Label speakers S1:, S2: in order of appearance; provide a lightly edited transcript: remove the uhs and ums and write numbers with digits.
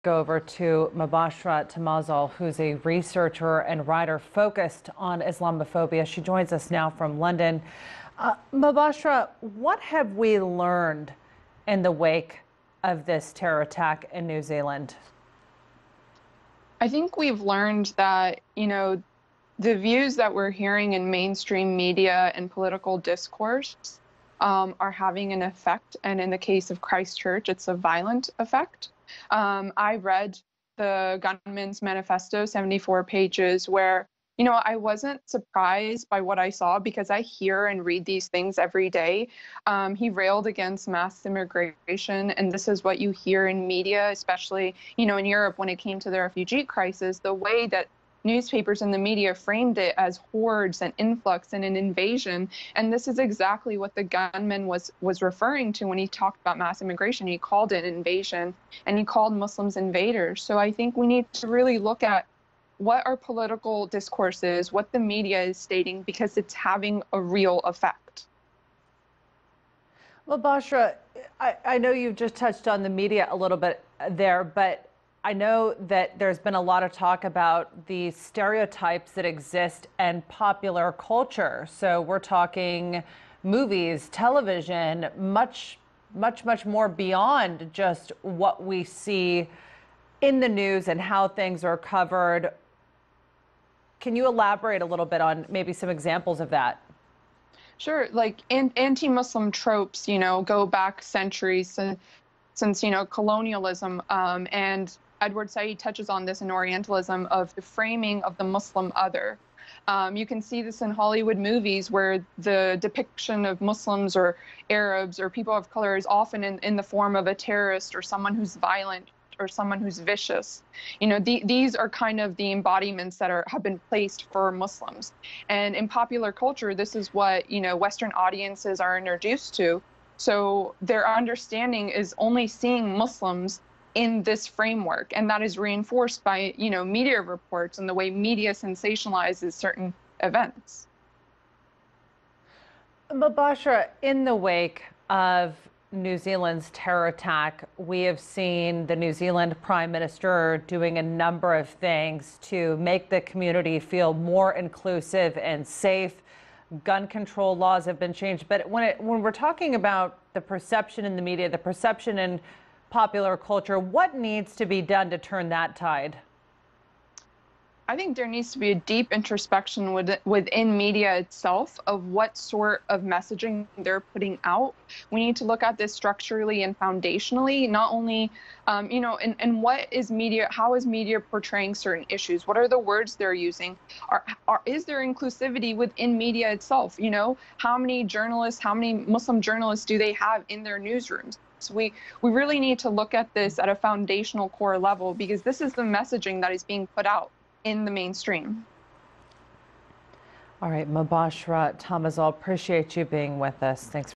S1: Go over to Mobashra Tazamal, who's a researcher and writer focused on Islamophobia. She joins us now from London. Mobashra, what have we learned in the wake of this terror attack in New Zealand?
S2: I think we've learned that, the views that we're hearing in mainstream media and political discourse are having an effect. And in the case of Christchurch, it's a violent effect. I read the gunman's manifesto, 74 pages, where, I wasn't surprised by what I saw because I hear and read these things every day. He railed against mass immigration, and this is what you hear in media, especially, in Europe when it came to the refugee crisis, the way that newspapers and the media framed it as hordes and influx and an invasion. And this is exactly what the gunman was referring to when he talked about mass immigration. He called it invasion, and he called Muslims invaders. So I think we need to really look at what our political discourse is, what the media is stating, because it's having a real effect.
S1: Well, Bashra, I know you've just touched on the media a little bit there, but I know that there's been a lot of talk about the stereotypes that exist in popular culture. So we're talking movies, television, much more beyond just what we see in the news and how things are covered. Can you elaborate a little bit on maybe some examples of that?
S2: Sure, like anti-Muslim tropes, go back centuries since colonialism, and Edward Said touches on this in Orientalism of the framing of the Muslim other. You can see this in Hollywood movies where the depiction of Muslims or Arabs or people of color is often in the form of a terrorist or someone who's violent or someone who's vicious. These are kind of the embodiments that have been placed for Muslims. And in popular culture, this is what, Western audiences are introduced to. So their understanding is only seeing Muslims in this framework, and that is reinforced by media reports and the way media sensationalizes certain events.
S1: Mobashra, in the wake of New Zealand's terror attack, we have seen the New Zealand Prime Minister doing a number of things to make the community feel more inclusive and safe. Gun control laws have been changed, but when we're talking about the perception in the media, the perception in popular culture, what needs to be done to turn that tide?
S2: I think there needs to be a deep introspection within media itself of what sort of messaging they're putting out. We need to look at this structurally and foundationally, not only, and what is media, how is media portraying certain issues? What are the words they're using? Is there inclusivity within media itself? How many journalists, how many Muslim journalists do they have in their newsrooms? So we really need to look at this at a foundational core level, because this is the messaging that is being put out in the mainstream.
S1: All right, Mobashra Tazamal, appreciate you being with us. Thanks.